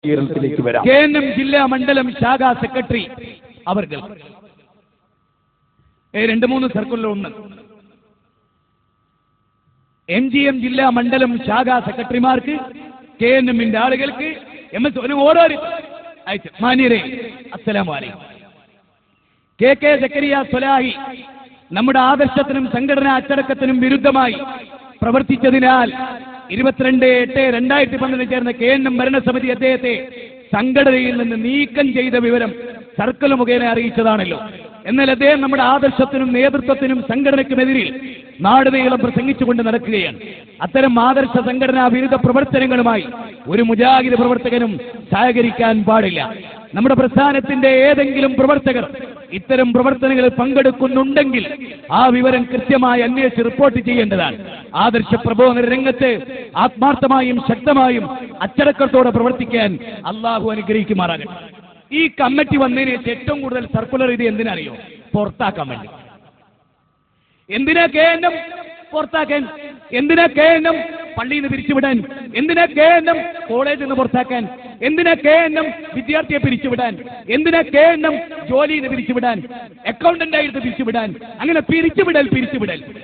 വരാം. KNM ജില്ലാ മണ്ഡലം ശാഖാ സെക്രട്ടറി അവർ 2-3 സർക്കുലർ ഒന്ന് MGM ജില്ലാ മണ്ഡലം ശാഖാ സെക്രട്ടറിമാർക്ക് KNM-ന്റെ ആളുകൾക്ക് MS ഓരോരുത്തർ അയച്ചു. മാന്യരെ അസ്സലാമു അലൈക്കും. KK സക്കരിയ സ്വലാഹി നമ്മുടെ ആദർശത്തിനും സംഘടനാ അച്ചടക്കത്തിനും വിരുദ്ധമായി പ്രവർത്തിച്ചതിനാൽ 22/8/2012 ചേർന്ന KNM ഭരണസമിതി അദ്ദേഹത്തെ സംഘടനയിൽ നിന്ന് നീക്കം ചെയ്ത വിവരം സർക്കിൾ മുഖേന അറിയിച്ചതാണല്ലോ. എന്നാൽ അദ്ദേഹം നമ്മുടെ ആദർശത്തിനും നേതൃത്വത്തിനും സംഘടനയ്ക്കുമെതിരിൽ നാടുനീളം പ്രസംഗിച്ചുകൊണ്ട് നടക്കുകയാണ്. അത്തരം ആദർശ സംഘടനാ വിരുദ്ധ പ്രവർത്തനങ്ങളുമായി ഒരു മുജാഹിദ് പ്രവർത്തകനും സഹകരിക്കാൻ പാടില്ല. നമ്മുടെ പ്രസ്ഥാനത്തിന്റെ ഏതെങ്കിലും പ്രവർത്തകർ ഇത്തരം പ്രവർത്തനങ്ങളിൽ പങ്കെടുക്കുന്നുണ്ടെങ്കിൽ ആ വിവരം കൃത്യമായി അന്വേഷിച്ച് റിപ്പോർട്ട് ചെയ്യേണ്ടതാണ്. ആദർശ പ്രബോധന രംഗത്ത് ആത്മാർത്ഥമായും ശക്തമായും അച്ചടക്കത്തോടെ പ്രവർത്തിക്കാൻ അള്ളാഹു അനുഗ്രഹിക്കുമാറാകട്ടെ. ഈ കമ്മിറ്റി വന്നതിന് ശേഷം ഏറ്റവും കൂടുതൽ സർക്കുലർ ഇത് എന്തിനറിയോ? പുറത്താക്കാൻ വേണ്ടി. എന്തിനാ KNM പുറത്താക്കാൻ? എന്തിനാ KNM പള്ളിയിൽ നിന്ന് പിരിച്ചുവിടാൻ? എന്തിനാ KNM കോളേജിൽ നിന്ന് പുറത്താക്കാൻ? എന്തിനാ KNM വിദ്യാർത്ഥിയെ പിരിച്ചുവിടാൻ? എന്തിനാ KNM ജോലിയിൽ നിന്ന് പിരിച്ചുവിടാൻ? അക്കൗണ്ടന്റ് ആയിട്ട് പിരിച്ചുവിടാൻ? അങ്ങനെ പിരിച്ചുവിടൽ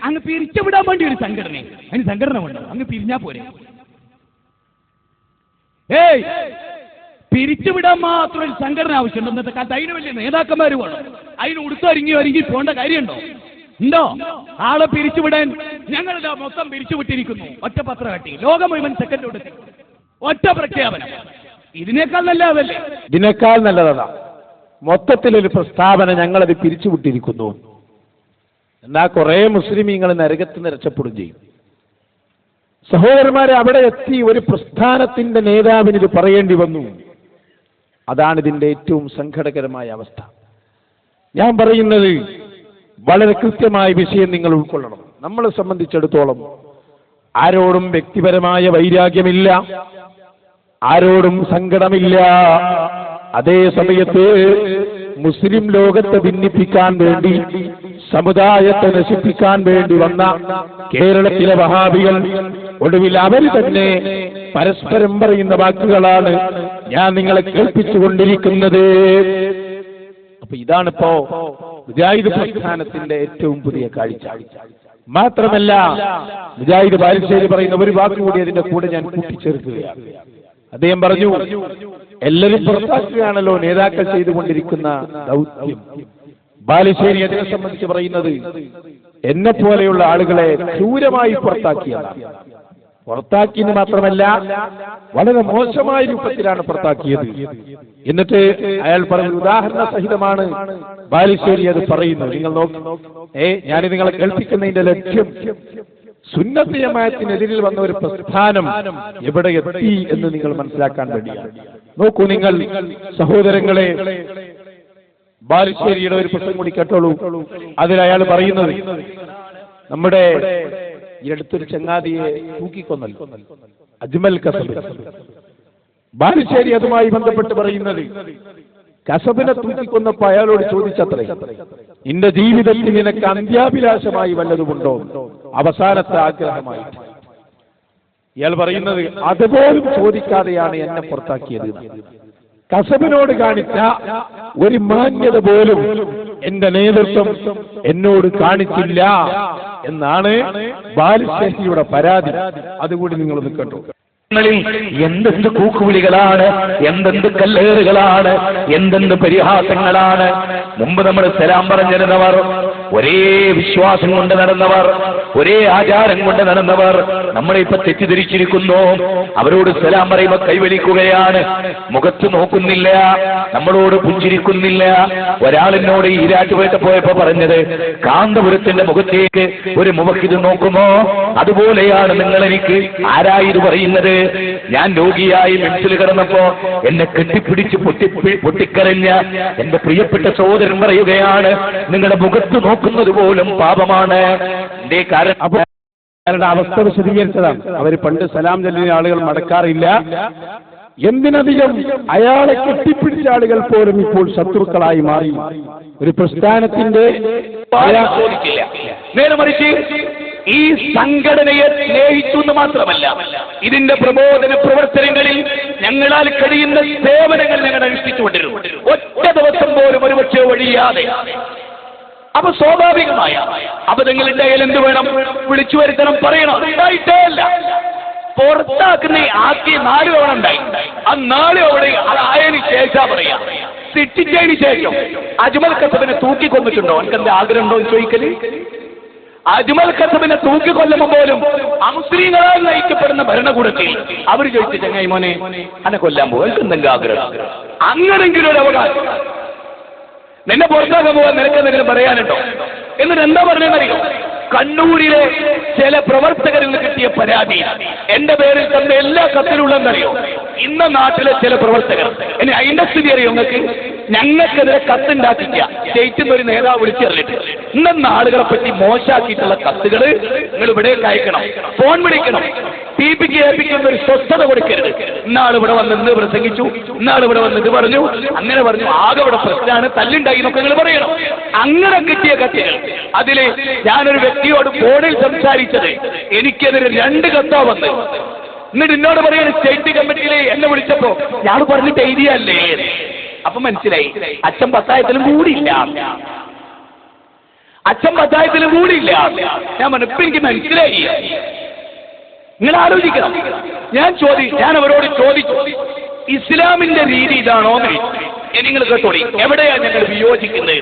അങ്ങ് പിരിച്ചുവിടാൻ വേണ്ടി ഒരു സംഘടന, അതിന് സംഘടന വേണ്ടോ? അങ്ങ് പിരിഞ്ഞാ പോരെ? പിരിച്ചുവിടാൻ മാത്രം ഒരു സംഘടന ആവശ്യമുണ്ടോ? ഇന്നത്തെ കാലത്ത് അതിന് വലിയ നേതാക്കന്മാർ വേണം. അതിന് ഒരുങ്ങി പോകേണ്ട കാര്യമുണ്ടോ? ഉണ്ടോ? ആളെ പിരിച്ചുവിടാൻ ഞങ്ങളിതാ മൊത്തം പിരിച്ചുവിട്ടിരിക്കുന്നു. ഒറ്റ പത്രം കട്ടി, ലോകം മുഴുവൻ സെക്കൻഡ് കൊടുത്തി, ഒറ്റ പ്രഖ്യാപനം. ഇതിനേക്കാൾ നല്ലതല്ലേ? ഇതിനേക്കാൾ നല്ലതാ മൊത്തത്തിലൊരു പ്രസ്താവന, ഞങ്ങളത് പിരിച്ചുവിട്ടിരിക്കുന്നു. എന്നാ കുറെ മുസ്ലിമീങ്ങൾ നരകത്ത് നിന്ന് രക്ഷപ്പെടുകയും ചെയ്യും. സഹോദരന്മാരെ, അവിടെ എത്തി ഒരു പ്രസ്ഥാനത്തിന്റെ നേതാവിന് ഇത് പറയേണ്ടി വന്നു. അതാണ് ഇതിന്റെ ഏറ്റവും സങ്കടകരമായ അവസ്ഥ. ഞാൻ പറയുന്നത് വളരെ കൃത്യമായ വിഷയം നിങ്ങൾ ഉൾക്കൊള്ളണം. നമ്മളെ സംബന്ധിച്ചിടത്തോളം ആരോടും വ്യക്തിപരമായ വൈരാഗ്യമില്ല, ആരോടും സങ്കടമില്ല. അതേ സമയത്ത് മുസ്ലിം ലോകത്തെ ഭിന്നിപ്പിക്കാൻ വേണ്ടി, സമുദായത്തെ നശിപ്പിക്കാൻ വേണ്ടി വന്ന കേരളത്തിലെ വഹാബികൾ ഒടുവിൽ അവർ തന്നെ പരസ്പരം പറയുന്ന വാക്കുകളാണ് ഞാൻ നിങ്ങളെ കേൾപ്പിച്ചുകൊണ്ടിരിക്കുന്നത്. അപ്പൊ ഇതാണിപ്പോ മുജാഹിദ് പ്രസ്ഥാനത്തിന്റെ ഏറ്റവും പുതിയ കാഴ്ച. മാത്രമല്ല, മുജാഹിദ് ബാലുശ്ശേരി പറയുന്ന ഒരു വാക്കുകൂടി അതിന്റെ കൂടെ ഞാൻ കൂട്ടിച്ചേർക്കുകയാണ്. അദ്ദേഹം പറഞ്ഞു, എല്ലാവരും പുറത്താക്കുകയാണല്ലോ നേതാക്കൾ ചെയ്തുകൊണ്ടിരിക്കുന്ന ദൗത്യം. ബാലുശ്ശേരി അതിനെ സംബന്ധിച്ച് പറയുന്നത്, എന്നെ പോലെയുള്ള ആളുകളെ ക്രൂരമായി പുറത്താക്കിയതാണ്. പുറത്താക്കിയെന്ന് മാത്രമല്ല, വളരെ മോശമായ രൂപത്തിലാണ് പുറത്താക്കിയത്. എന്നിട്ട് അയാൾ പറഞ്ഞ ഉദാഹരണ സഹിതമാണ് ബാലുശ്ശേരി അത് പറയുന്നത്. നിങ്ങൾ നോക്കി, ഞാൻ നിങ്ങളെ കേൾപ്പിക്കുന്നതിന്റെ ലക്ഷ്യം സുന്നത്ത് ജമാഅത്തിനെതിരിൽ വന്ന ഒരു പ്രസ്ഥാനം എവിടെ എത്തി എന്ന് നിങ്ങൾ മനസ്സിലാക്കാൻ വേണ്ടിയാണ്. നോക്കൂ നിങ്ങൾ സഹോദരങ്ങളെ, ബാലുശ്ശേരിയുടെ ഒരു പ്രസംഗം കൂടി കേട്ടോളൂ. അതിൽ അയാൾ പറയുന്നത്, നമ്മുടെ ഈ അടുത്തൊരു ചങ്ങാതിയെ തൂക്കിക്കൊന്നല്ലോ, അജ്മൽ കസബ്. ബാലുശ്ശേരി അതുമായി ബന്ധപ്പെട്ട് പറയുന്നത്, കസബിനെ തൂക്കിക്കൊന്നപ്പോ അയാളോട് ചോദിച്ചത്രേ, നിന്റെ ജീവിതത്തിൽ നിനക്ക് അന്ത്യാഭിലാഷമായി വല്ലതുമുണ്ടോ, അവസാനത്തെ ആഗ്രഹമായിട്ട്? ഇയാൾ പറയുന്നത്, അതുപോലും ചോദിക്കാതെയാണ് എന്നെ പുറത്താക്കിയത്. കസബിനോട് കാണിച്ച ഒരു മാന്യത പോലും എന്റെ നേതൃത്വം എന്നോട് കാണിച്ചില്ല എന്നാണ് ബാലുശ്ശേരിയുടെ പരാതി. അതുകൂടി നിങ്ങളൊന്ന് കണ്ടു. എന്തെന്ത് കൂക്കുവിളികളാണ്, എന്തെന്ത് കല്ലേറുകളാണ്, എന്തെന്ത് പരിഹാസങ്ങളാണ്. മുമ്പ് നമ്മൾ സലാം പറഞ്ഞിരുന്നവർ, ഒരേ വിശ്വാസം കൊണ്ട് നടന്നവർ, ഒരേ ആചാരം കൊണ്ട് നടന്നവർ നമ്മളിപ്പോ തെറ്റിദ്ധരിച്ചിരിക്കുന്നു. അവരോട് സലാം പറയുമ്പോൾ കൈവലിക്കുകയാണ്, മുഖത്ത് നോക്കുന്നില്ല, നമ്മളോട് പുഞ്ചിരിക്കുന്നില്ല. ഒരാളിനോട് ഈരാറ്റുപേട്ട പോയപ്പോ പറഞ്ഞത്, കാന്തപുരത്തിന്റെ മുഖത്തേക്ക് ഒരു മുവക്കിത് നോക്കുമോ അതുപോലെയാണ് നിങ്ങൾ എനിക്ക്. ആരായത് പറയുന്നത്? ഞാൻ രോഗിയായി മെൻസിൽ കിടന്നപ്പോ എന്നെ കെട്ടിപ്പിടിച്ച് പൊട്ടിക്കരഞ്ഞ എന്റെ പ്രിയപ്പെട്ട സഹോദരൻ പറയുകയാണ്, നിങ്ങളുടെ മുഖത്ത് നോക്കുന്നത് പോലും പാപമാണ്. അവരുടെ അവസ്ഥ വിശദീകരിച്ചതാണ്. അവർ പണ്ട് സലാം ചൊല്ലിയ ആളുകൾ മടക്കാറില്ല. എന്തിനധികം അയാളെ കെട്ടിപ്പിടിച്ച ആളുകൾ പോലും ഇപ്പോൾ ശത്രുക്കളായി മാറി. ഒരു പ്രസ്ഥാനത്തിന്റെ നേരെ മറിച്ച് ഈ സംഘടനയെ സ്നേഹിച്ചു എന്ന് മാത്രമല്ല, ഇതിന്റെ പ്രബോധന പ്രവർത്തനങ്ങളിൽ ഞങ്ങളാൽ കഴിയുന്ന സേവനങ്ങൾ ഞങ്ങൾ അനുഷ്ഠിച്ചുകൊണ്ടിരുന്നു. ഒറ്റ ദിവസം പോലും ഒരുപക്ഷെ ഒഴിയാതെ. അപ്പൊ സ്വാഭാവികമായ അബദ്ധങ്ങളുടെ കയ്യിൽ എന്ത് വേണം? വിളിച്ചു വരുത്തണം, പറയണം. ഉണ്ടായിട്ടേ അല്ല. പുറത്താക്കുന്ന ആക്കി 4 തവണ ഉണ്ടായി. ആ 4 തവണ അതായതിനു ശേഷം പറയാ. സിറ്റിച്ചതിന് ശേഷം അജ്മൽ കസബിനെ തൂക്കിക്കൊന്നിട്ടുണ്ടോ? എനിക്കെന്താ ആഗ്രഹം ഉണ്ടോ എന്ന് ചോദിക്കല്. അജ്മൽ കസബിനെ തൂക്കിക്കൊല്ലുമ്പോ പോലും അമുസ്ലിങ്ങളാൽ നയിക്കപ്പെടുന്ന ഭരണകൂടത്തിൽ അവർ ചോദിച്ചു, ചങ്ങായി മോനെ അന്നെ കൊല്ലാൻ പോകും, എനിക്ക് എന്തെങ്കിലും ആഗ്രഹം? അങ്ങനെങ്കിലും ഒരു അവകാശം. നിന്നെ പുറത്താക്കാൻ പോകാൻ നിനക്ക് എന്തെങ്കിലും പറയാനുണ്ടോ? എന്നിട്ട് എന്താ പറഞ്ഞെന്നറിയോ? കണ്ണൂരിലെ ചില പ്രവർത്തകരിൽ നിന്ന് കിട്ടിയ പരാതി എന്റെ പേരിൽ തന്ന എല്ലാ കത്തിലുള്ളതെന്നറിയോ? ഇന്ന നാട്ടിലെ ചില പ്രവർത്തകർ, ഇനി അതിന്റെ സ്ഥിതി അറിയോ നിങ്ങൾക്ക്? ഞങ്ങൾക്കെതിരെ കത്തുണ്ടാക്കില്ല, സ്റ്റേറ്റിൽ നിന്ന് ഒരു നേതാവ് വിളിച്ചു തന്നിട്ട് ഇന്ന ആളുകളെ പറ്റി മോശമാക്കിയിട്ടുള്ള കത്തുകൾ നിങ്ങൾ ഇവിടേക്ക് അയക്കണം, ഫോൺ വിളിക്കണം, ടിപിക്ക് ഏൽപ്പിക്കുന്ന ഒരു സ്വസ്ഥത കൊടുക്കരുത്. ഇന്നാൾ ഇവിടെ വന്ന് ഇന്ന് പ്രസംഗിച്ചു, ഇന്നാൾ ഇവിടെ വന്ന് ഇത് പറഞ്ഞു, അങ്ങനെ പറഞ്ഞു, ആകെ ഇവിടെ പ്രശ്നമാണ്, തല്ലുണ്ടായി എന്നൊക്കെ നിങ്ങൾ പറയണം. അങ്ങനെ കിട്ടിയ കത്തുകൾ, അതില് ഞാനൊരു വ്യക്തിയോട് ഫോണിൽ സംസാരിച്ചത് എനിക്കെതിരെ 2 കത്താ വന്ന്. എന്നിട്ട് എന്നോട് പറയാണ്, സ്റ്റേറ്റ് കമ്മിറ്റിയിലെ എന്നെ വിളിച്ചപ്പോ ഞാൻ പറഞ്ഞിട്ട് എഴുതിയല്ലേ. അപ്പൊ മനസ്സിലായി അച്ഛൻ പത്തായത്തിലും കൂടിയില്ല, അച്ഛൻ പത്തായത്തിലും കൂടിയില്ല. ഞാൻ പറഞ്ഞു, ഇപ്പൊ എനിക്ക് മനസ്സിലായി. നിങ്ങൾ ആലോചിക്കണം. ഞാൻ അവരോട് ചോദിച്ചു, ഇസ്ലാമിന്റെ രീതി ഇതാണോ എന്ന്. നിങ്ങൾ കേട്ടോളി, എവിടെയാ ഞങ്ങൾ വിയോജിക്കുന്നത്?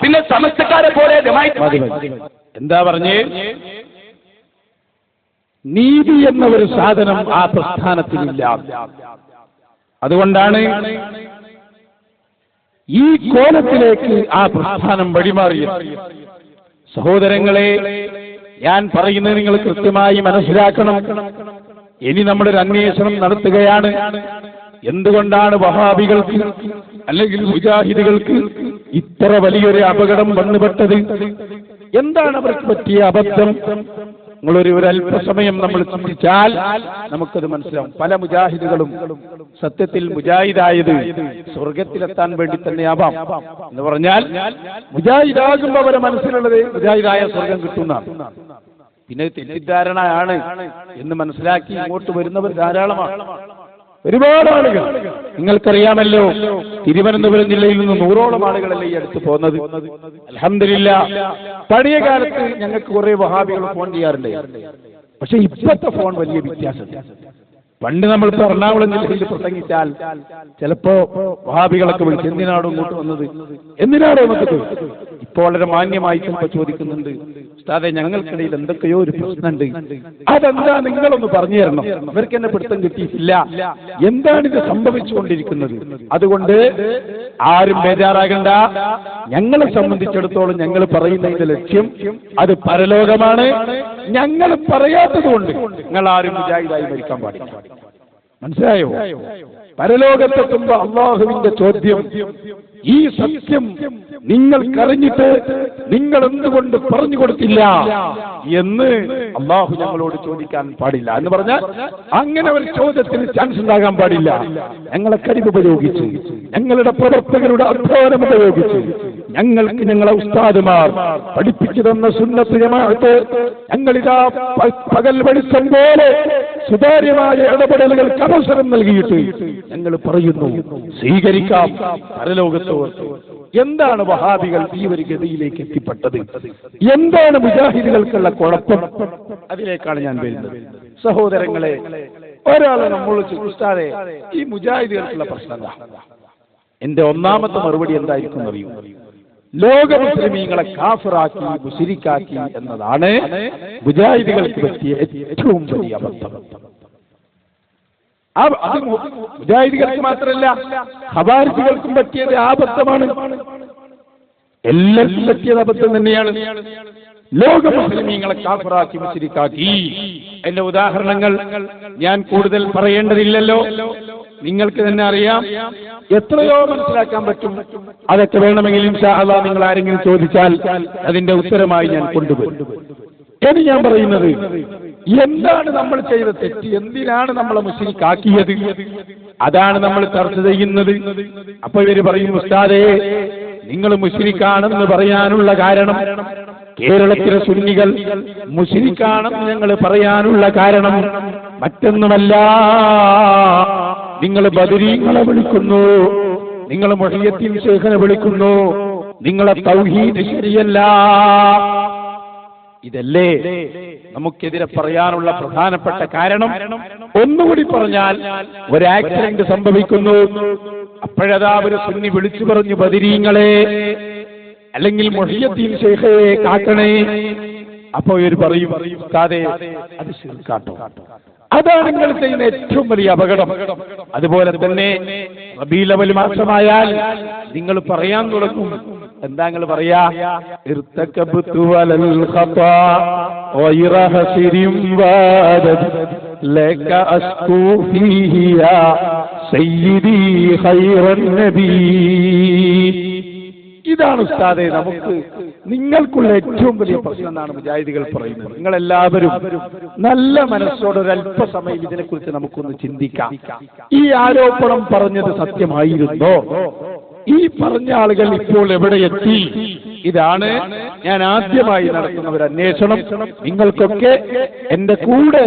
പിന്നെ സമസ്തക്കാരെ പോലെ എന്താ പറഞ്ഞേ? നീതി എന്ന ഒരു സാധനം ആ പ്രസ്ഥാനത്തിനില്ല. അതുകൊണ്ടാണ് ഈ കോലത്തിലേക്ക് ആ പ്രസ്ഥാനം വഴിമാറിയത്. സഹോദരങ്ങളെ, ഞാൻ പറയുന്നത് നിങ്ങൾ കൃത്യമായി മനസ്സിലാക്കണം. ഇനി നമ്മളൊരു അന്വേഷണം നടത്തുകയാണ്. എന്തുകൊണ്ടാണ് വഹാബികൾക്ക് അല്ലെങ്കിൽ മുജാഹിദുകൾക്ക് ഇത്ര വലിയൊരു അപകടം വന്നുപെട്ടത്? എന്താണ് അവർക്ക് പറ്റിയ അബദ്ധം? നിങ്ങളൊരു അല്പസമയം നമ്മൾ ചിന്തിച്ചാൽ നമുക്കത് മനസ്സിലാവും. പല മുജാഹിദുകളും സത്യത്തിൽ മുജാഹിദായത് സ്വർഗത്തിലെത്താൻ വേണ്ടി തന്നെയാവാം. എന്ന് പറഞ്ഞാൽ മുജാഹിദാകുമ്പോൾ അവരെ മനസ്സിലുള്ളത് മുജാഹിദായ സ്വർഗം കിട്ടുന്ന, പിന്നെ തെറ്റിദ്ധാരണയാണ് എന്ന് മനസ്സിലാക്കി ഇങ്ങോട്ട് വരുന്നവർ ധാരാളമാണ്. ഒരുപാട് ആളുകൾ, നിങ്ങൾക്കറിയാമല്ലോ, തിരുവനന്തപുരം ജില്ലയിൽ നിന്ന് 100ഓളം ആളുകളല്ലേ ഈ അടുത്ത് പോകുന്നത്. അൽഹംദുലില്ലാഹ്, പഴയ കാലത്ത് ഞങ്ങൾക്ക് കുറെ വഹാബികൾ ഫോൺ ചെയ്യാറുണ്ട്. പക്ഷെ ഇപ്പോഴത്തെ ഫോൺ വലിയ വ്യത്യാസമുണ്ട്. പണ്ട് നമ്മൾ എറണാകുളം ജില്ലയിൽ പ്രസംഗിച്ചാൽ ചിലപ്പോ വഹാബികളൊക്കെ വിളിച്ച് എന്തിനാണോ ഇങ്ങോട്ട് വന്നത്, എന്തിനാണോ വന്നത്? ഇപ്പോൾ വളരെ മാന്യമായി ചിലപ്പോൾ ചോദിക്കുന്നുണ്ട്, ഉസ്താദേ ഞങ്ങൾക്കിടയിൽ എന്തൊക്കെയോ ഒരു പ്രശ്നമുണ്ട്, അതെന്താ നിങ്ങളൊന്ന് പറഞ്ഞു തരണം, ഇവർക്ക് എന്നെ പിടുത്തം കിട്ടിയിട്ടില്ല, എന്താണിത് സംഭവിച്ചുകൊണ്ടിരിക്കുന്നത്? അതുകൊണ്ട് ആരും ബേജാറാകണ്ട. ഞങ്ങളെ സംബന്ധിച്ചിടത്തോളം ഞങ്ങൾ പറയുന്നതിന്റെ ലക്ഷ്യം അത് പരലോകമാണ്. ഞങ്ങൾ പറയാത്തത് കൊണ്ട് നിങ്ങൾ ആരും മുജാഹിദായി മരിക്കാൻ പാടില്ല. മനസ്സിലായോ? പരലോകത്തെത്തുമ്പോ അള്ളാഹുവിന്റെ ചോദ്യം, ഈ സത്യം നിങ്ങൾക്കറിഞ്ഞിട്ട് നിങ്ങൾ എന്തുകൊണ്ട് പറഞ്ഞു കൊടുത്തില്ല എന്ന് അള്ളാഹു ഞങ്ങളോട് ചോദിക്കാൻ പാടില്ല. എന്ന് പറഞ്ഞാൽ അങ്ങനെ ഒരു ചോദ്യത്തിന് ചാൻസ് ഉണ്ടാകാൻ പാടില്ല. ഞങ്ങളെ കഴിവ് ഉപയോഗിച്ച്, ഞങ്ങളുടെ പ്രവർത്തകരുടെ അധ്വാനം ഉപയോഗിച്ച്, ഞങ്ങൾക്ക് ഞങ്ങളെ ഉസ്താദുമാർ പഠിപ്പിച്ചു തന്ന സുന്നത്ത് ജമാഅത്ത് ഞങ്ങളിതാ പകൽ വെളിച്ചം പോലെ സുതാര്യമായ ഇടപെടലുകൾക്ക് അവസരം നൽകിയിട്ട് ഞങ്ങൾ പറയുന്നു, സ്വീകരിക്കാം പരലോകത്തോട്. എന്താണ് വഹാബികൾ ഈ ഒരു ഗതിയിലേക്ക് എത്തിപ്പെട്ടത്? എന്താണ് മുജാഹിദുകൾക്കുള്ള കുഴപ്പം? അതിലേക്കാണ് ഞാൻ വരുന്നത്. സഹോദരങ്ങളെ, ഒരാളെ നമ്മൾ ഉസ്താദേ ഈ മുജാഹിദുകൾക്കുള്ള പ്രശ്നം എന്താ? എന്റെ ഒന്നാമത്തെ മറുപടി എന്തായിരിക്കും അറിയൂ? ലോക മുസ്ലിമീങ്ങളെ കാഫിറാക്കി മുശ്രിക്കാക്കി എന്നതാണ് മുജാഹിദുകൾക്ക് പറ്റിയ ഏറ്റവും വലിയ അബദ്ധം. അത് മുജാഹിദുകൾക്ക് മാത്രമല്ല, ഖവാരിജികൾക്കും പറ്റിയത് ആബദ്ധമാണ്. എല്ലാവർക്കും പറ്റിയത് അബദ്ധം തന്നെയാണ്. ലോക മുസ്ലിമീങ്ങളെ കാഫിറാക്കി മുശ്രിക്കാക്കി. എന്റെ ഉദാഹരണങ്ങൾ ഞാൻ കൂടുതൽ പറയേണ്ടതില്ലല്ലോ, നിങ്ങൾക്ക് തന്നെ അറിയാം. എത്രയോ മനസ്സിലാക്കാൻ പറ്റും. അതൊക്കെ വേണമെങ്കിൽ ഇൻഷാ അല്ലാഹ് നിങ്ങൾ ആരെങ്കിലും ചോദിച്ചാൽ അതിന്റെ ഉത്തരമായി ഞാൻ കൊണ്ടുവരും. ഇനി ഞാൻ പറയുന്നത്, എന്താണ് നമ്മൾ ചെയ്ത തെറ്റ്? എന്തിനാണ് നമ്മളെ മുശ്രിക്കാക്കിയത്? അതാണ് നമ്മൾ ചർച്ച ചെയ്യുന്നത്. അപ്പൊ ഇവര് പറയും, ഉസ്താദേ നിങ്ങൾ മുശ്രിക്കാണെന്ന് പറയാനുള്ള കാരണം, കേരളത്തിലെ സുന്നികൾ മുശ്രിക്കാണെന്ന് ഞങ്ങൾ പറയാനുള്ള കാരണം മറ്റൊന്നുമല്ല, നിങ്ങൾ ബദരീങ്ങളെ വിളിക്കുന്നു, നിങ്ങൾ മുഹയ്യദ്ദീൻ ശൈഖിനെ വിളിക്കുന്നു, നിങ്ങളെ തൗഹീദ് ശരിയല്ല. ഇതല്ലേ നമുക്കെതിരെ പറയാനുള്ള പ്രധാനപ്പെട്ട കാരണം. ഒന്നുകൂടി പറഞ്ഞാൽ, ഒരു ആക്സിഡന്റ് സംഭവിക്കുന്നു, അപ്പോഴതാ ഒരു സുന്നി വിളിച്ചു പറഞ്ഞു ബദരീങ്ങളെ അല്ലെങ്കിൽ മുഹയ്യദ്ദീൻ ശൈഖയെ കാക്കണേ. അപ്പോ ഇവർ പറയും ഉസ്താദേ അത് ശിർക്കാട്ടോ. അതാണ് നിങ്ങൾ ചെയ്യുന്ന ഏറ്റവും വലിയ അപകടം. അതുപോലെ തന്നെ റബീഉൽ അവ്വൽ മാസമായാൽ നിങ്ങൾ പറയാൻ തുടങ്ങും. എന്താ നിങ്ങൾ പറയാ? ഇർതകബ്തു വലൽ ഖതാ ഗൈറ ഹസിരിൻ വാദത് ലക അസ്കൂ ഫീഹി യാ സയ്യിദി ഖൈറൻ നബി. ഇതാണ് ഉസ്താദേ നമുക്ക് നിങ്ങൾക്കുള്ള ഏറ്റവും വലിയ പ്രശ്നം എന്നാണ് മുജാഹിദികൾ പറയുന്നത്. നിങ്ങളെല്ലാവരും നല്ല മനസ്സോടെ ഒരല്പസമയം ഇതിനെക്കുറിച്ച് നമുക്കൊന്ന് ചിന്തിക്കാം. ഈ ആരോപണം പറഞ്ഞത് സത്യമായിരുന്നോ? ഈ പറഞ്ഞ ആളുകൾ ഇപ്പോൾ എവിടെ എത്തി? ഇതാണ് ഞാൻ ആദ്യമായി നടത്തുന്ന ഒരു അന്വേഷണം. നിങ്ങൾക്കൊക്കെ എന്റെ കൂടെ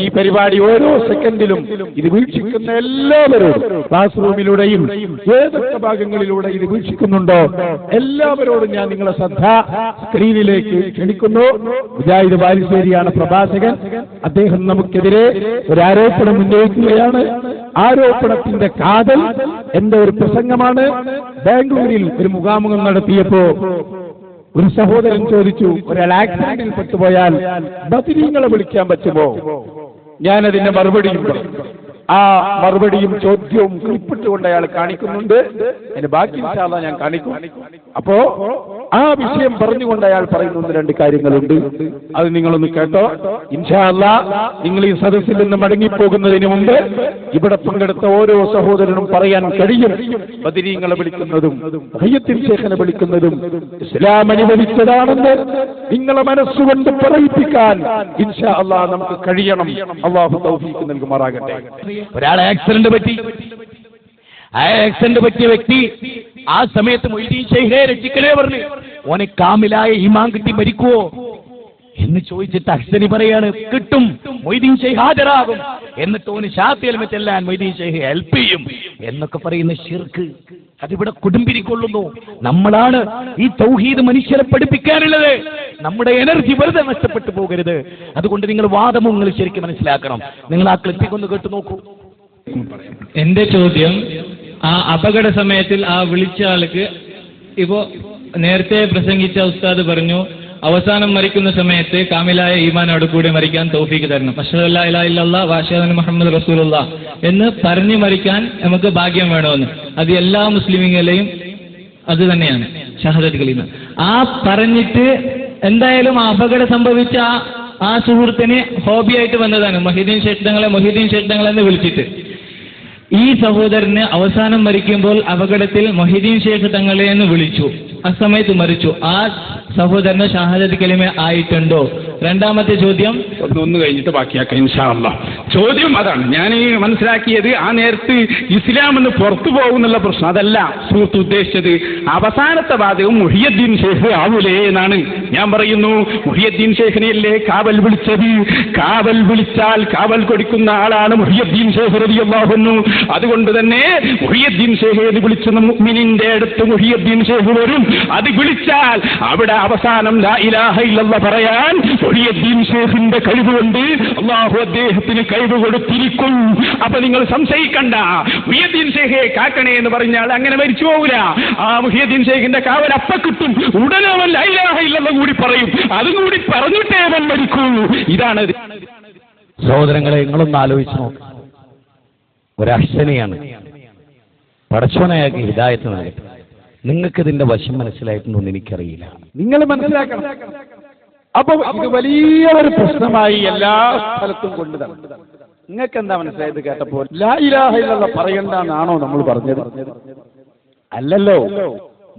ഈ പരിപാടി ഓരോ സെക്കൻഡിലും ഇത് വീക്ഷിക്കുന്ന എല്ലാവരോടും, ക്ലാസ് റൂമിലൂടെയും ഏതൊക്കെ ഭാഗങ്ങളിലൂടെ ഇത് വീക്ഷിക്കുന്നുണ്ടോ എല്ലാവരോടും ഞാൻ നിങ്ങളെ ശ്രദ്ധ സ്ക്രീനിലേക്ക് ക്ഷണിക്കുന്നു. മുജാഹിദ് ബാലുശ്ശേരിയാണ് പ്രഭാഷകൻ. അദ്ദേഹം നമുക്കെതിരെ ഒരു ആരോപണം ഉന്നയിക്കുകയാണ്. ആരോപണത്തിന്റെ കാതൽ എന്റെ ഒരു പ്രസംഗമാണ്. ബാംഗ്ലൂരിൽ ഒരു മുഖാമുഖം നടത്തിയപ്പോ ഒരു സഹോദരൻ ചോദിച്ചു, ഒരാൾ ആക്സിഡന്റിൽ പെട്ടുപോയാൽ ബദരീങ്ങളെ വിളിക്കാൻ പറ്റുമോ? ഞാനതിന്റെ മറുപടിയും പറഞ്ഞു. ആ മറുപടിയും ചോദ്യവും ക്ലിപ്പിട്ടുകൊണ്ട് അയാൾ കാണിക്കുന്നുണ്ട്. അതിന്റെ ബാക്കി ഇൻഷാ അല്ലാഹ് ഞാൻ കാണിക്കും. അപ്പോ ആ വിഷയം പറഞ്ഞുകൊണ്ട് അയാൾ പറയുന്ന രണ്ട് കാര്യങ്ങളുണ്ട്. അത് നിങ്ങളൊന്ന് കേട്ടോ. ഇൻഷാ അല്ലാഹ് നിങ്ങൾ ഈ സദസ്സിൽ നിന്ന് മടങ്ങിപ്പോകുന്നതിന് മുമ്പ് ഇവിടെ പങ്കെടുത്ത ഓരോ സഹോദരനും പറയാൻ കഴിയും, ബദരീങ്ങളെ വിളിക്കുന്നതും മുഹയ്യദ്ദീൻ ശൈഖിനെ വിളിക്കുന്നതും ഇസ്ലാം അനുവദിച്ചതാണെന്ന് നിങ്ങളെ മനസ്സുകൊണ്ട് പറയിപ്പിക്കാൻ ഇൻഷാ അല്ലാഹ് നമുക്ക് കഴിയണം. അല്ലാഹു തൗഫീഖ് നൽകുമാറാകട്ടെ. ഒരാൾ ആക്സിഡന്റ് പറ്റി, ആ ആക്സിഡന്റ് പറ്റിയ വ്യക്തി ആ സമയത്ത് മൊയ്തീൻ ശൈഖിനെ രക്ഷിക്കണേ പറഞ്ഞു. ഓനെ കാമിലായ ഈമാൻ കിട്ടി മരിക്കുവോ എന്ന് ചോദിച്ചിട്ട് അഹ്സനി പറയാണ്, കിട്ടും, മൊയ്തീൻ ശൈഖ് ഹാജരാകും, എന്നിട്ട് ഓന് ഷാഫിയിൽ ചെല്ലാൻ മൊയ്തീൻ ശൈഖ് ഹെൽപ്പ് ചെയ്യും എന്നൊക്കെ പറയുന്ന ശിർക്ക് അതിവിടെ കുടുംബിരിക്കൊള്ളുന്നു. നമ്മളാണ് ഈ തൗഹീദ് മനുഷ്യരെ പഠിപ്പിക്കാനുള്ളത്. നമ്മുടെ എനർജി വെറുതെ നഷ്ടപ്പെട്ടു പോകരുത്. അതുകൊണ്ട് നിങ്ങൾ വാദവും നിങ്ങൾ ശരിക്കും മനസ്സിലാക്കണം. നിങ്ങൾ ആ ക്ലിപ്പിക്കൊന്ന് കേട്ടു നോക്കൂ. എന്റെ ചോദ്യം, ആ അപകട സമയത്തിൽ ആ വിളിച്ച ആൾക്ക് ഇപ്പോ നേരത്തെ പ്രസംഗിച്ച ഉസ്താദ് പറഞ്ഞു, അവസാനം മരിക്കുന്ന സമയത്ത് കാമിലായ ഈമാനോട് കൂടി മരിക്കാൻ തൗഫീഖ് തരണം, അശ്ഹദു അല്ലാ ഇലാഹ ഇല്ലല്ലാഹ് വ അശ്ഹദു അന്ന മുഹമ്മദ് റസൂലുള്ളാഹ് എന്ന് പറഞ്ഞു മരിക്കാൻ നമുക്ക് ഭാഗ്യം വേണമെന്ന്. അത് എല്ലാ മുസ്ലിമീങ്ങളെയും അത് തന്നെയാണ് ഷഹാദത്ത് കലിമ. ആ പറഞ്ഞിട്ട് എന്തായാലും ആ അപകടം സംഭവിച്ച ആ സുഹൃത്തിന് ഹോബിയായിട്ട് വന്നതാണ് മൊഹീദ്ദീൻ ശൈഖ് തങ്ങളെ എന്ന് വിളിച്ചിട്ട്. ഈ സഹോദരന് അവസാനം മരിക്കുമ്പോൾ അപകടത്തിൽ മൊഹീദ്ദീൻ ശൈഖ് തങ്ങളെ എന്ന് വിളിച്ചു, ആ സമയത്ത് മരിച്ചു. ആ സഹോദരന് ഷഹാദത്ത് കലിമ ആയിട്ടുണ്ടോ? രണ്ടാമത്തെ ചോദ്യം ഒന്ന് കഴിഞ്ഞിട്ട് ബാക്കിയാക്കാം ഇൻഷാ അല്ലാഹ്. ചോദ്യം അതാണ് ഞാൻ മനസ്സിലാക്കിയത്. ആ നേരത്ത് ഇസ്ലാം എന്ന് പുറത്തു പോകുന്നുള്ള പ്രശ്നം അതല്ല സുഹൃത്ത് ഉദ്ദേശിച്ചത്. അവസാനത്തെ വാദവും മുഹയ്യദ്ദീൻ ശൈഖ് ആവൂലേ എന്നാണ് ഞാൻ പറയുന്നു. മുഹയ്യദ്ദീൻ ശൈഖിനെയല്ലേ കാവൽ വിളിച്ചത്? കാവൽ വിളിച്ചാൽ കാവൽ കൊടുക്കുന്ന ആളാണ് മുഹയ്യദ്ദീൻ ശൈഖ് റളിയല്ലാഹു അൻഹു. അതുകൊണ്ട് തന്നെ മുഹയ്യദ്ദീൻ ശൈഖ് എന്ന് വിളിച്ച മുഅ്മിനിന്റെ അടുത്ത് മുഹയ്യദ്ദീൻ ശൈഖ് വരും. അത് വിളിച്ചാൽ അവിടെ അവസാനം ലാ ഇലാഹ ഇല്ലല്ലാഹ് പറയാൻ മുഹയ്യദ്ദീൻ ശൈഖിന്റെ കഴിവ് കൊണ്ട് അല്ലാഹു അദ്ദേഹത്തിന് കഴിവ് കൊടുത്തിരിക്കും. അപ്പൊ നിങ്ങൾ സംശയിക്കണ്ട. മുഹയ്യദ്ദീൻ ശൈഖെ കാക്കണേ എന്ന് പറഞ്ഞാൽ അങ്ങനെ മരിച്ചു പോകൂല. ആ മുഹയ്യദ്ദീൻ ശൈഖിന്റെ കാവൽ അപ്പ കിട്ടും. ഉടനെ അവൻ ലാ ഇലാഹ ഇല്ലല്ലാഹ് കൂടി പറയും. അതും കൂടി പറഞ്ഞിട്ടേ അവൻ മരിക്കൂ. ഇതാണ് സഹോദരങ്ങളെ, നിങ്ങളൊന്ന് ആലോചിച്ച് നോക്ക്. ഒരഹ്സനിയാണ്, പടച്ചോനയാക്കി ഹിദായത്ത് നൽകട്ടെ. നിങ്ങൾക്കിതിന്റെ വശം മനസ്സിലായിട്ടുണ്ടോന്ന് എനിക്കറിയില്ല. നിങ്ങൾ മനസ്സിലാക്കണം. അപ്പൊ ഇത് വലിയ ഒരു പ്രശ്നമായി എല്ലാ സ്ഥലത്തും കൊണ്ടുതരണം. നിങ്ങൾക്ക് എന്താ മനസ്സിലായത് കേട്ടപ്പോൾ? ലാ ഇലാഹ ഇല്ലല്ലാഹ് പറയണ്ടെന്നാണോ നമ്മൾ പറഞ്ഞത്? അല്ലല്ലോ.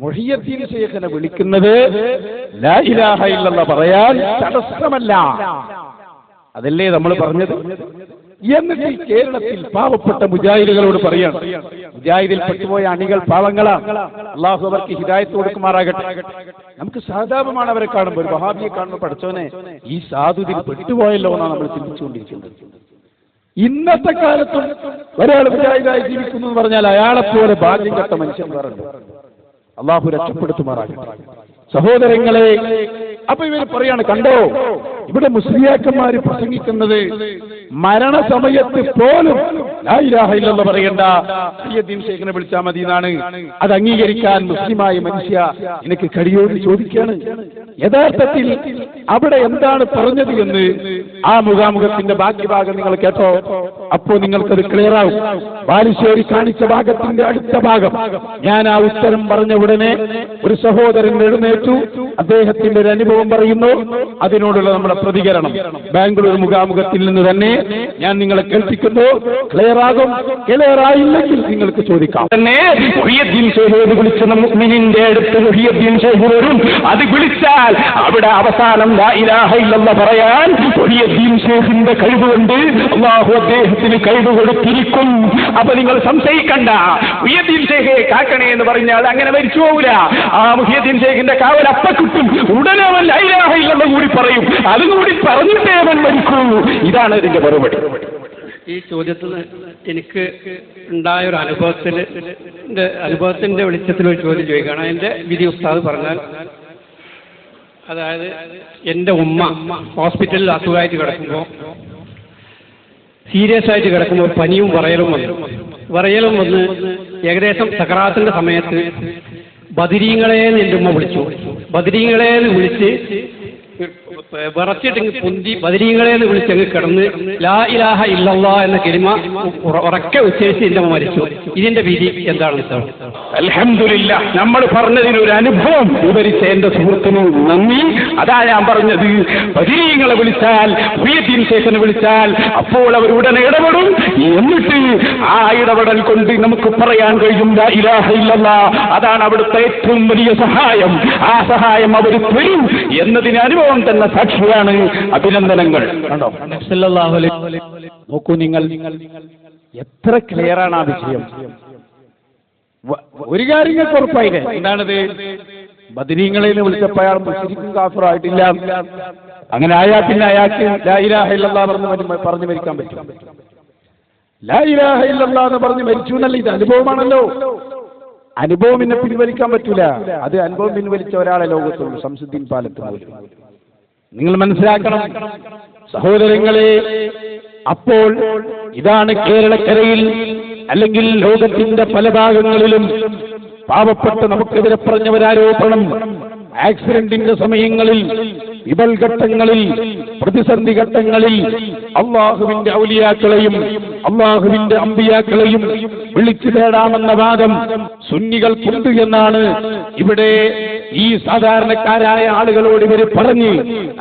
മുഹയ്യദ്ദീൻ ശൈഖിനെ വിളിക്കുന്നത് ലാ ഇലാഹ ഇല്ലല്ലാഹ് പറയാൻ തടസ്സമല്ല, അതല്ലേ നമ്മൾ പറഞ്ഞത്? എന്നിട്ട് ഈ കേരളത്തിൽ പാവപ്പെട്ട മുജാഹിദുകളോട് പറയാണ്, മുജാഹിദിൽ പെട്ടുപോയ അണികൾ പാവങ്ങളാണ്, അള്ളാഹു അവർക്ക് ഹിദായത്ത് കൊടുക്കുമാറാകട്ടെ. നമുക്ക് സാധാരണമാണ് അവരെ കാണുമ്പോൾ. ഒരു വഹാബിയെ കാണുമ്പോൾ പഠിച്ചവനെ ഈ സാധുവിൽ പെട്ടുപോയല്ലോ എന്നാണ് നമ്മൾ ചിന്തിച്ചുകൊണ്ടിരിക്കുന്നത്. ഇന്നത്തെ കാലത്തും ഒരാൾ മുജാഹിദായി ജീവിക്കുന്നു എന്ന് പറഞ്ഞാൽ അയാളെപ്പോലെ ഭാഗ്യം കെട്ട മനുഷ്യൻ വേറുണ്ട്. അള്ളാഹു രക്ഷപ്പെടുത്തുമാറാകട്ടെ. സഹോദരങ്ങളെ, അപ്പൊ ഇവർ പറയാണ്, കണ്ടോ ഇവിടെ മുസ്ലിയാക്കന്മാര് പ്രസംഗിക്കുന്നത് മരണസമയത്ത് പോലും ലാ ഇലാഹ ഇല്ലല്ലാഹ് പറയണ്ട, സയ്യിദുദ്ദീൻ ശൈഖിനെ വിളിച്ചാൽ മതി എന്നാണ്. അത് അംഗീകരിക്കാൻ മുസ്ലിമായ മനുഷ്യ എനിക്ക് കഴിയോന്ന് ചോദിക്കുകയാണ്. യഥാർത്ഥത്തിൽ അവിടെ എന്താണ് പറഞ്ഞത് എന്ന് ആ മുഖാമുഖത്തിന്റെ ബാക്കി ഭാഗം നിങ്ങൾ കേട്ടോ, അപ്പോ നിങ്ങൾക്കത് ക്ലിയർ ആവും. ബാലുശ്ശേരി കാണിച്ച ഭാഗത്തിന്റെ അടുത്ത ഭാഗം ഞാൻ ആ ഉത്തരം പറഞ്ഞ ഉടനെ ഒരു സഹോദരൻ എഴുന്നേറ്റു, അദ്ദേഹത്തിന്റെ ഒരു അനുഭവം പറയുന്നു, അതിനോടുള്ള നമ്മുടെ പ്രതികരണം ബാംഗ്ലൂർ മുഖാമുഖത്തിൽ നിന്ന് തന്നെ ഞാൻ നിങ്ങളെ കേൾപ്പിക്കുന്നു. ക്ലിയർ ആകും, ക്ലിയർ ആയില്ലെങ്കിൽ നിങ്ങൾക്ക് ചോദിക്കാം. തന്നെ മുഹിയുദ്ദീൻ ശൈഖ് വിളിച്ച മുഅ്മിനിന്റെ അടുത്ത് മുഹിയുദ്ദീൻ ശൈഖ് വരും. അത് വിളിച്ചാൽ അവിടെ അവസാനം ലാ ഇലാഹ ഇല്ലല്ലാഹ് പറയാൻ മുഹിയുദ്ദീൻ ശൈഖിന്റെ കഴിവുകൊണ്ട് അല്ലാഹു അദ്ദേഹത്തിന് കഴിവ് കൊടുത്തിരിക്കും. അപ്പൊ നിങ്ങൾ സംശയിക്കണ്ട, മുഹിയുദ്ദീൻ ശൈഖ് കാക്കണേ എന്ന് പറഞ്ഞാൽ അങ്ങനെ മരിച്ചു പോകില്ല. ആ മുഹിയുദ്ദീൻ ശൈഖിന്റെ കാവൽ അപ്പ കിട്ടും. ഉടനെ അവൻ ലാ ഇലാഹ ഇല്ലല്ലാഹ് കൂടി പറയും, അതും കൂടി പറഞ്ഞിട്ടേ അവൻ മരിക്കൂ. ഇതാണ് ഇതിന്റെ മറുപടി. ഈ ചോദ്യത്തിൽ എനിക്ക് ഉണ്ടായ ഒരു അനുഭവത്തിന്റെ വെളിച്ചത്തിൽ ഒരു ചോദ്യം ചോദിക്കുകയാണ്. എൻ്റെ വിധി ഉസ്താദ് പറഞ്ഞാൽ, അതായത് എൻ്റെ ഉമ്മ ഹോസ്പിറ്റലിൽ അസുഖമായിട്ട് കിടക്കുമ്പോൾ, സീരിയസ് ആയിട്ട് കിടക്കുമ്പോൾ പനിയും വറയലും വന്ന് ഏകദേശം സക്രാത്തിന്റെ സമയത്ത് ബദരീങ്ങളെന്ന് എൻ്റെ ഉമ്മ വിളിച്ചു. ബദരീങ്ങളെന്ന് വിളിച്ച് വിറച്ചിട്ട് പൊന്തി ബദരീങ്ങളെന്ന് വിളിച്ചങ്ങ് കിടന്ന് ലാ ഇലാഹ ഇല്ലല്ലാഹ് എന്ന കലിമ ഉറക്കെ ഉച്ചരിച്ച് എൻ്റെ മരിച്ചു. ഇതിന്റെ വിധി എന്താണ് സാർ? അൽഹംദുലില്ലാഹ്, നമ്മൾ പറഞ്ഞതിനൊരു അനുഭവം വിവരിച്ച എന്റെ സുഹൃത്തിനും നന്ദി. അതാ ഞാൻ പറഞ്ഞത്, ബദരീങ്ങളെ വിളിച്ചാൽ, മുഹിയുദ്ദീൻ ശൈഖിനെ വിളിച്ചാൽ അപ്പോൾ അവർ ഉടനെ ഇടപെടും. എന്നിട്ട് ആ ഇടപെടൽ കൊണ്ട് നമുക്ക് പറയാൻ കഴിയും ലാ ഇലാഹ ഇല്ലല്ലാഹ്. അതാണ് അവിടുത്തെ ഏറ്റവും വലിയ സഹായം. ആ സഹായം അവർ തരും എന്നതിന് അനുഭവം തന്നെ സാക്ഷിയാണ്. അഭിനന്ദനങ്ങൾ. കണ്ടോ, നോക്കൂ നിങ്ങൾ, എത്ര ക്ലിയറാണ് ആ വിഷയം. ഒരു കാര്യം നിങ്ങൾക്ക് ഉറപ്പായില്ലേ, എന്താണത്? ബദരീങ്ങളെ വിളിച്ചപ്പോൾ അയാൾ മുശ്രിക്കും കാഫിറും ആയിട്ടില്ല. അങ്ങനെ ആയാൽ പിന്നെ അയാൾക്ക് ലാ ഇലാഹ ഇല്ലല്ലാഹ് പറഞ്ഞു മരിക്കാൻ പറ്റും? ലാ ഇലാഹ ഇല്ലല്ലാഹ് എന്ന് പറഞ്ഞ് മരിച്ചു എന്നല്ല, ഇത് അനുഭവമാണല്ലോ. അനുഭവം പിന്നെ പിൻവലിക്കാൻ പറ്റൂല. അത് അനുഭവം പിൻവലിച്ച ഒരാളെ ലോകത്തുള്ളൂ, ശംസുദ്ദീൻ പാലത്ത് പോലും. നിങ്ങൾ മനസ്സിലാക്കണം സഹോദരങ്ങളെ. അപ്പോൾ ഇതാണ് കേരളക്കരയിൽ അല്ലെങ്കിൽ ലോകത്തിന്റെ പല ഭാഗങ്ങളിലും പാവപ്പെട്ട നമുക്കെതിരെ പറഞ്ഞവരാരോപണം. ആക്സിഡന്റിന്റെ സമയങ്ങളിൽ, വിപൽഘട്ടങ്ങളിൽ, പ്രതിസന്ധി ഘട്ടങ്ങളിൽ അള്ളാഹുവിന്റെ ഔലിയാക്കളെയും അള്ളാഹുവിന്റെ അമ്പിയാക്കളെയും വിളിച്ചു തേടാമെന്ന വാദം സുന്നികൾക്കുണ്ട് എന്നാണ് ഇവിടെ ഈ സാധാരണക്കാരായ ആളുകളോട് ഇവർ പറഞ്ഞ്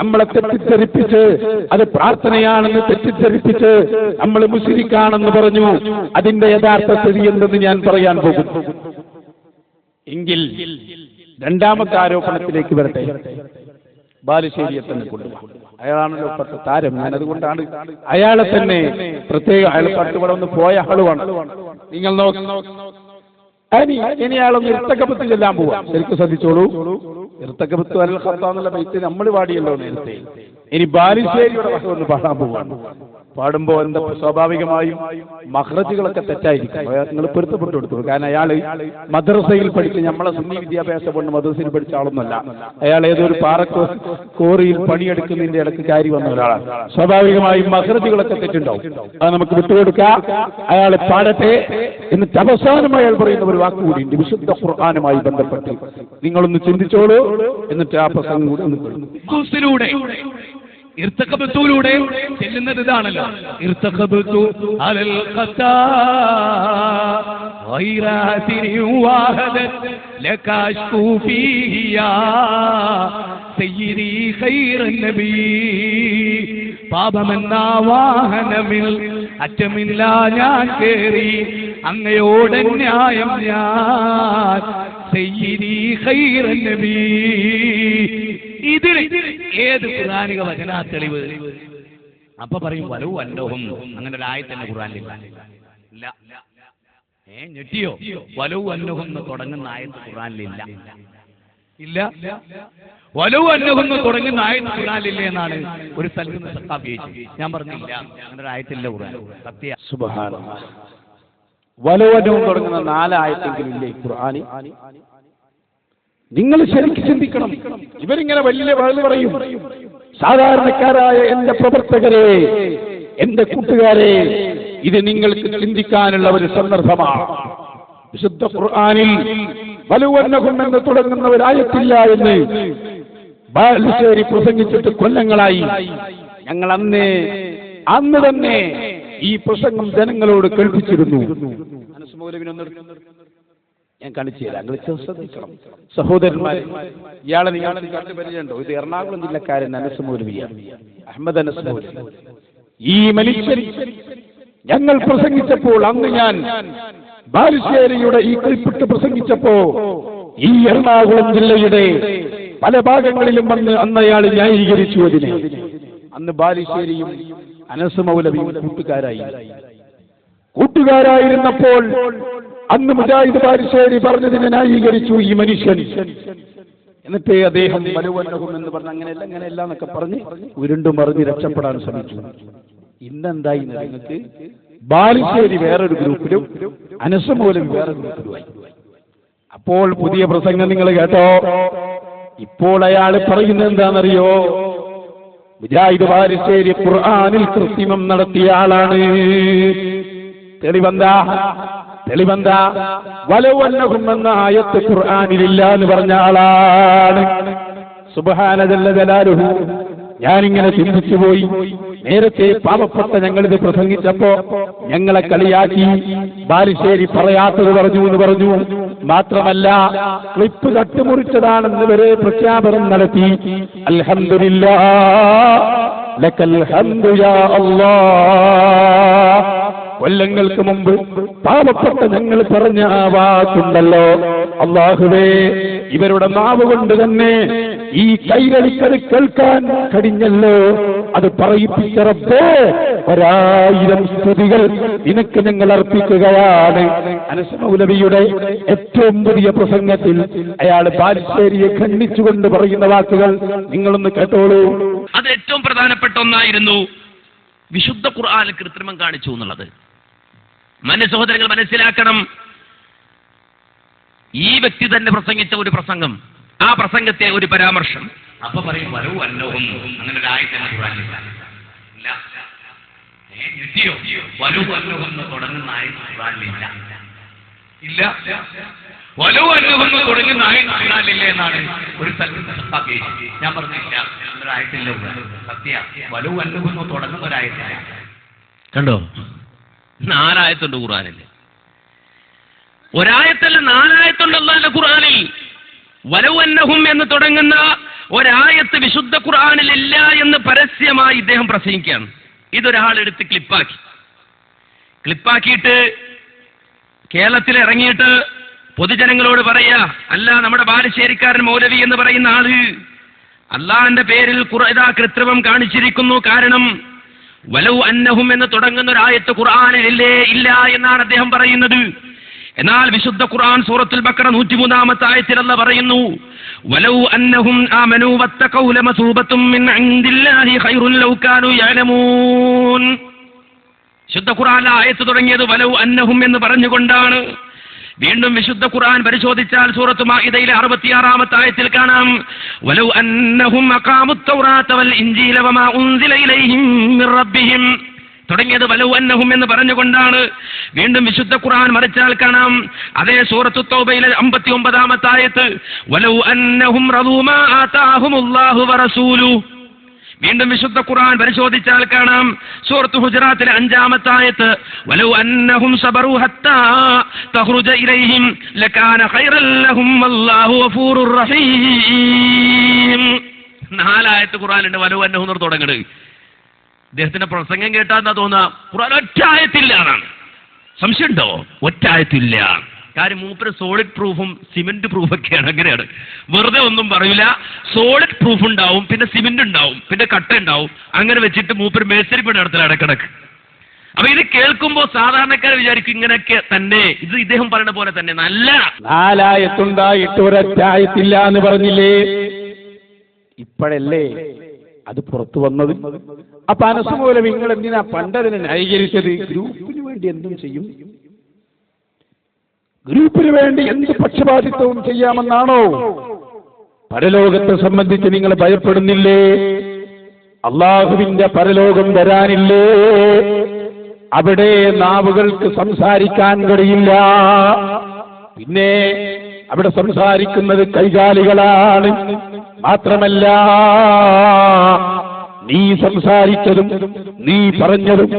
നമ്മളെ തെറ്റിദ്ധരിപ്പിച്ച്, അത് പ്രാർത്ഥനയാണെന്ന് തെറ്റിദ്ധരിപ്പിച്ച് നമ്മൾ മുശ്രിക്കാണെന്ന് പറഞ്ഞു. അതിന്റെ യഥാർത്ഥ സ്ഥിതി എന്തെന്ന് ഞാൻ പറയാൻ പോകും. എങ്കിൽ രണ്ടാമത്തെ ആരോപണത്തിലേക്ക് വരട്ടെ. ബാലുശ്ശേരിയെ തന്നെ കൊണ്ടുപോകാം. അയാളാണല്ലോ ഇപ്പോഴത്തെ താരം. ഞാൻ അതുകൊണ്ടാണ് അയാളെ തന്നെ പ്രത്യേകം, അയാൾ പട്ടുപടം ഒന്ന് പോയ ആളുമാണ്. നിങ്ങൾ ഇനി അയാളൊന്ന് ഇർത്തക്കബത്ത് ചെല്ലാൻ പോവാം. ശരിക്കും ശ്രദ്ധിച്ചോളൂ. ഇർത്തക്കബത്ത് അൽ ഖത്താ എന്നുള്ള ബൈത്ത് നമ്മൾ പാടിയല്ലോ നേരത്തെ. ഇനി ബാലുശ്ശേരിയുടെ വക ഒന്ന് പാടാൻ പോവാണ്. പാടുമ്പോൾ എന്താ സ്വാഭാവികമായും മഖ്റജുകളൊക്കെ തെറ്റായിരിക്കും. നിങ്ങൾ പൊരുത്തപ്പെട്ടു കൊടുത്തു. കാരണം അയാള് മദ്രസയിൽ പഠിച്ച്, നമ്മളെ സുന്നി വിദ്യാഭ്യാസം കൊണ്ട് മദ്രസയിൽ പഠിച്ച ആളൊന്നുമല്ല. അയാൾ ഏതൊരു കോറിയിൽ പണിയെടുക്കുന്നതിന്റെ ഇടയ്ക്ക് കയറി വന്ന ഒരാളാണ്. സ്വാഭാവികമായും മഖ്റജുകളൊക്കെ തെറ്റുണ്ടാവും. അത് നമുക്ക് വിട്ടുകൊടുക്കാം. അയാൾ പാടട്ടെ. എന്നിട്ട് അവസാനം അയാൾ പറയുന്ന ഒരു വാക്കുകൂടിയുണ്ട് വിശുദ്ധ ഖുർആനുമായി ബന്ധപ്പെട്ട്. നിങ്ങളൊന്ന് ചിന്തിച്ചോളൂ. എന്നിട്ട് ആ പ്രസംഗം കൂടി ഒന്ന് ഇർത്തഖബത്തുലൂടെ ചെല്ലുന്നത് ഇതാണല്ലോ. ഇർത്തഖബത്തു അലൽ ഖത്താ ഗൈറ ഹസിനി വഹദത് ലകാഷ്കു ഫീഹിയാ സയ്യിദി ഖൈറൻ നബി. പാപമെന്ന വാഹനമിൽ അറ്റമില്ല ഞാൻ കേറി, അങ്ങയോട് ന്യായം ഞാൻ സയ്യിദി ഖൈറൻ നബി. ഇതിന് ഏത് ഖുർആനിക വചനാ തെളിവ്? അപ്പൊ പറയും വലു അന്നഹും. അങ്ങനെ ഒരു ആയത്ത് തന്നെ ഖുർആനിലില്ല. ഞെട്ടിയോ? വലു അന്നഹും എന്ന് തുടങ്ങുന്ന ആയത്ത് ഖുർആനിലില്ല. ഇല്ല. വലൗ അന്നഹുന്ന് തുടങ്ങുന്ന ആയത്ത് ഖുർആനിലില്ലേ എന്നാണ് ഒരു സ്ഥലത്ത് നിന്ന് സ്ഥാപിച്ചത്. ഞാൻ പറഞ്ഞില്ല, അങ്ങനെ ഒരു ആയത്തില്ല ഖുർആൻ. സത്യ സുബ്ഹാനല്ലാഹ്. വലൗ അന്നഹും തുടങ്ങുന്ന 4 ആയത്തെങ്കിലും ഇല്ലേ ഖുർആനിൽ? നിങ്ങൾ ശരിക്കും ചിന്തിക്കണം. ഇവരിങ്ങനെ വലിയ വാഴ് പറയും. സാധാരണക്കാരായ എന്റെ പ്രവർത്തകരെ, എന്റെ കൂട്ടുകാരെ, ഇത് നിങ്ങൾക്ക് ചിന്തിക്കാനുള്ള ഒരു സന്ദർഭമാണ്. വിശുദ്ധ ഖുർആനിൽ വലൗ അന്നഹും എന്ന് തുടങ്ങുന്ന ഒരായത്തില്ല എന്ന് ബാലുശ്ശേരി പ്രസംഗിച്ചിട്ട് കൊല്ലങ്ങളായി. ഞങ്ങൾ അന്ന് തന്നെ ഈ പ്രസംഗം ജനങ്ങളോട് കേൾപ്പിച്ചിരുന്നു. ഞാൻ കാണിച്ചു തരാം, ശ്രദ്ധിക്കണം സഹോദരന്മാരെ. ഇയാളെ നിങ്ങൾ കണ്ടു പരിചയമുണ്ടോ? ഇത് എറണാകുളം ജില്ലക്കാരൻ അനസ് മൗലവിയാണ്, അഹമ്മദ് അനസ് മൗലവി. ഈ മനുഷ്യൻ ഞങ്ങൾ പ്രസംഗിച്ചപ്പോൾ, അന്ന് ഞാൻ ബാലുശ്ശേരിയുടെ ഈ ക്ലിപ്പിട്ട് പ്രസംഗിച്ചപ്പോ ഈ എറണാകുളം ജില്ലയുടെ പല ഭാഗങ്ങളിലും വന്ന് അന്ന് അയാൾ ന്യായീകരിച്ചു അതിനെ. അന്ന് ബാലുശ്ശേരിയും അനസ് മൗലവിയും കൂട്ടുകാരായിരുന്നപ്പോൾ അന്ന് മുജാഹിദ് ബാലുശ്ശേരി പറഞ്ഞതിനെ ന്യായീകരിച്ചു ഈ മനുഷ്യൻ. എന്നിട്ട് അദ്ദേഹം വലൗ അന്നഹും എന്ന് പറഞ്ഞ അങ്ങനെയല്ല എന്നൊക്കെ പറഞ്ഞ് ഉരുണ്ടും മറിഞ്ഞ് രക്ഷപ്പെടാൻ ശ്രമിച്ചു. ഇന്നെന്തായി നിങ്ങൾക്ക്? ബാലുശ്ശേരി വേറൊരു ഗ്രൂപ്പിലും അനസ് മൗലവി വേറെ ഗ്രൂപ്പിലുമായി. അപ്പോൾ പുതിയ പ്രസംഗം നിങ്ങൾ കേട്ടോ. ഇപ്പോൾ അയാൾ പറയുന്നത് എന്താണെന്നറിയോ? മുജാഹിദ് ബാലുശ്ശേരി ഖുർആനിൽ കൃത്രിമം നടത്തിയ ആളാണ്. തെളിവെന്താ? വലൗ അന്നഹും എന്ന ആയത്ത് ഖുർആനിലില്ല എന്ന് പറഞ്ഞ ആളാണ്. സുബ്ഹാന ജല്ല ജലാലുഹു. ഞാനിങ്ങനെ ചിന്തിച്ചു പോയി. നേരത്തെ പാവപ്പെട്ട ഞങ്ങളിത് പ്രസംഗിച്ചപ്പോ ഞങ്ങളെ കളിയാക്കി ബാലുശ്ശേരി പറയാത്തത് പറഞ്ഞു എന്ന് പറഞ്ഞു. മാത്രമല്ല ക്ലിപ്പ് കട്ടുമുറിച്ചതാണെന്ന് വരെ പ്രഖ്യാപനം നടത്തി. അൽഹംദുലില്ലാഹ് ലക്കൽ ഹംദു യാ അല്ലാഹ്. കൊല്ലങ്ങൾക്ക് മുമ്പ് പാവപ്പെട്ട ഞങ്ങൾ പറഞ്ഞ ആ വാക്കുണ്ടല്ലോ, അല്ലാഹുവേ ഇവരുടെ നാവ് കൊണ്ട് തന്നെ ഈ കൈരളിക്കത് കേൾക്കാൻ കഴിഞ്ഞല്ലോ. അത് പറയിപ്പിച്ച റബ്ബേ, 1000 സ്തുതികൾ നിനക്ക് ഞങ്ങൾ അർപ്പിക്കുകയാണ്. അനസ് മൗലവിയുടെ ഏറ്റവും പുതിയ പ്രസംഗത്തിൽ അയാൾ ബാലുശ്ശേരിയെ ഖണ്ഡിച്ചുകൊണ്ട് പറയുന്ന വാക്കുകൾ നിങ്ങളൊന്ന് കേട്ടോളൂ. അത് ഏറ്റവും പ്രധാനപ്പെട്ട ഒന്നായിരുന്നു, വിശുദ്ധ ഖുർആനിൽ കൃത്രിമം കാണിച്ചു എന്നുള്ളത്. സഹോദരങ്ങൾ മനസ്സിലാക്കണം. ഈ വ്യക്തി തന്നെ പ്രസംഗിച്ച ഒരു പ്രസംഗം, ആ പ്രസംഗത്തെ ഒരു പരാമർശം, അപ്പൊ പറയും വലൗ അന്നഹും അങ്ങനെ ഒരു ആയത്തിന് ഖുർആനിലില്ല. വലൗ അന്നഹും എന്ന് തുടങ്ങുന്ന ആയത്ത് ഖുർആനിലില്ല. വലൗ അന്നഹും എന്ന് തുടങ്ങുന്ന ആയത്ത് ഖുർആനിലില്ല എന്നാണ് ഒരു സ്ഥലത്ത്. ഞാൻ പറഞ്ഞില്ല, ഒരു ആയത്തില്ല. സത്യ വലൗ അന്നഹും എന്ന് തുടങ്ങുന്ന ഒരു ആയത്തില്ല. കണ്ടോ? 4 ആയത്തുണ്ട് ഖുർആനിൽ. ഒരായത്തല്ല, 4 ആയത്തുണ്ട് അല്ലാഹുവിന്റെ ഖുർആനിൽ. വലൗ അന്നഹും എന്ന് തുടങ്ങുന്ന ഒരായത്ത് വിശുദ്ധ ഖുർആനിൽ ഇല്ല എന്ന് പരസ്യമായി ഇദ്ദേഹം പ്രസംഗിക്കുകയാണ്. ഇതൊരാൾ എടുത്ത് ക്ലിപ്പാക്കിയിട്ട് കേരളത്തിൽ ഇറങ്ങിയിട്ട് പൊതുജനങ്ങളോട് പറയാ, അല്ല നമ്മുടെ ബാലുശ്ശേരിക്കാരൻ മൗലവി എന്ന് പറയുന്ന ആള് അള്ളാഹിന്റെ പേരിൽ കൃത്രിമം കാണിച്ചിരിക്കുന്നു. കാരണം വലൗ അന്നഹും എന്ന് തുടങ്ങുന്ന ഒരു ആയത്ത് ഖുർആനിൽ ഇല്ല എന്നാണ് അദ്ദേഹം പറയുന്നത്. എന്നാൽ വിശുദ്ധ ഖുർആൻ സൂറത്തുൽ ബഖറ 103-ാമത്തെ ആയത്തിൽ അല്ലാഹു പറയുന്നു, വലൗ അന്നഹും ആമനൂ വത്തഖൗ ലമസൂബത്തും മിൻ ഇൻദില്ലാഹി ഖൈറുൻ ലൗ കാനൂ യഅലമൂൻ. വിശുദ്ധ ഖുർആനിലെ ആയത്ത് തുടങ്ങിയത് വലൗ അന്നഹും എന്ന് പറഞ്ഞുകൊണ്ടാണ്. വീണ്ടും വിശുദ്ധ ഖുർആൻ പരിശോധിച്ചാൽ സൂറത്ത് മാഇദയിലെ 66-ാമത്തെ ആയത്തിൽ കാണാം, വലൗ അന്നഹും അഖാമുത് തൗറാത വൽ ഇൻജീല വമാ ഉൻസില ഇലൈഹിം മിർ റബ്ബിഹിം തുടങ്ങിയത് വലൗ അന്നഹും എന്ന് പറഞ്ഞുകൊണ്ടാണ്. വീണ്ടും വിശുദ്ധ ഖുർആൻ മറിച്ചാൽ കാണാം, അതേ സൂറത്തു തൗബയിലെ 59-ാമത്തെ ആയത്ത്, വലൗ അന്നഹും റദൂ മാ ആതാഹുമുല്ലാഹു വറസൂലുഹു. വീണ്ടും വിശുദ്ധ ഖുർആൻ പരിശോധിച്ചാൽ കാണാം, സൂറത്ത് ഹുജറാത്തിലെ 5-ാമത്തെ ആയത്ത്, വലൗ അന്നഹും സബറൂ ഹത്താ തഖ്റുജ ഇലൈഹിം ലകാന ഖൈറൻ ലഹും വല്ലാഹു ഗഫൂറുർ റഹീം. 4 ആയത്ത് ഖുർആനിലുണ്ട് വലൗ അന്നഹും എന്ന് തുടങ്ങുന്നത്. ഇദ്ദേഹത്തിന്റെ പ്രസംഗം കേട്ടാൽ എന്താ തോന്നുക? ഖുർആൻ ഒറ്റ ആയത്തില്ല എന്നാണ്. സംശയമുണ്ടോ? ഒറ്റ ആയത്തില്ല. കാര്യം മൂപ്പര് സോളിഡ് പ്രൂഫും സിമെന്റ് പ്രൂഫൊക്കെയാണ്. അങ്ങനെയാണ്, വെറുതെ ഒന്നും പറയില്ല. സോളിഡ് പ്രൂഫ് ഉണ്ടാവും, പിന്നെ സിമെന്റ് ഉണ്ടാവും, പിന്നെ കട്ട ഉണ്ടാവും. അങ്ങനെ വെച്ചിട്ട് മൂപ്പര് മേസ്തിരി പണി നടത്തലാണ് ഇടക്കിടക്ക്. അപ്പൊ ഇത് കേൾക്കുമ്പോ സാധാരണക്കാർ വിചാരിക്കും ഇങ്ങനെയൊക്കെ തന്നെ, ഇത് ഇദ്ദേഹം പറയുന്ന പോലെ തന്നെ. നല്ല 4 ആയത്തുണ്ടായിട്ട് ഒരൊറ്റ ആയത്തില്ല എന്ന് പറഞ്ഞില്ലേ? ഇപ്പോഴല്ലേ അത് പുറത്തു വന്നത്? അപ്പൊ അനസ് മൂലം നിങ്ങൾ എന്തിനാ പണ്ടതിനെ ന്യായീകരിച്ചത്? ഗ്രൂപ്പിന് വേണ്ടി എന്തും ചെയ്യും, ഗ്രൂപ്പിന് വേണ്ടി എന്ത് പക്ഷപാതിത്വവും ചെയ്യാമെന്നാണോ? പരലോകത്തെ സംബന്ധിച്ച് നിങ്ങൾ ഭയപ്പെടുന്നില്ലേ? അള്ളാഹുവിന്റെ പരലോകം വരാനില്ലേ? അവിടെ നാവുകൾക്ക് സംസാരിക്കാൻ കഴിയില്ല. പിന്നെ അവിടെ സംസാരിക്കുന്നത് കൈകാലികളാണ്. മാത്രമല്ല, നീ സംസാരിച്ചതും നീ പറഞ്ഞതും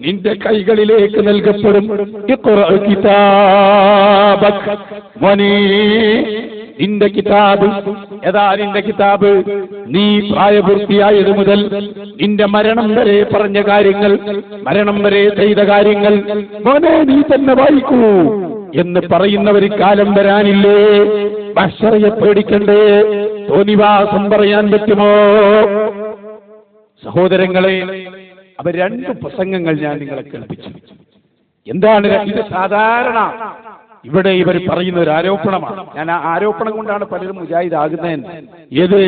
നിന്റെ കൈകളിലേക്ക് നൽകപ്പെടും. മോനേ, നിന്റെ കിതാബ് ഏതാ? നിന്റെ കിതാബ് നീ പ്രായപൂർത്തിയായത് മുതൽ നിന്റെ മരണം വരെ പറഞ്ഞ കാര്യങ്ങൾ, മരണം വരെ ചെയ്ത കാര്യങ്ങൾ മോനെ നീ തന്നെ വായിക്കൂ എന്ന് പറയുന്ന ഒരു കാലം വരാനില്ലേ? ബഷറയെ പേടിക്കണ്ടേ? തോന്നിവാസം പറയാൻ പറ്റുമോ? സഹോദരങ്ങളെ, അവ 2 പ്രസംഗങ്ങൾ ഞാൻ നിങ്ങളെ കേൾപ്പിച്ചു. എന്താണ് ഇത്? സാധാരണ ഇവിടെ ഇവർ പറയുന്ന ഒരു ആരോപണമാണ്. ഞാൻ ആ ആരോപണം കൊണ്ടാണ് പലരും മുജാഹിദാകുന്നതെന്ന്. ഏത്?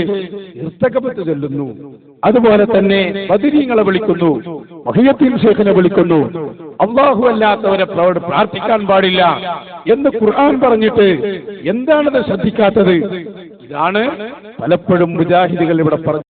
ഇസ്തഖബത്ത് ചൊല്ലുന്നു, അതുപോലെ തന്നെ ബദരീങ്ങളെ വിളിക്കുന്നു, മുഹിയദ്ദീൻ ശൈഖിനെ വിളിക്കുന്നു, അല്ലാഹു അല്ലാത്തവരെ പ്രാർത്ഥിക്കാൻ പാടില്ല എന്ന് ഖുർആൻ പറഞ്ഞിട്ട് എന്താണത് ശ്രദ്ധിക്കാത്തത്? ഇതാണ് പലപ്പോഴും മുജാഹിദുകൾ ഇവിടെ പറഞ്ഞു.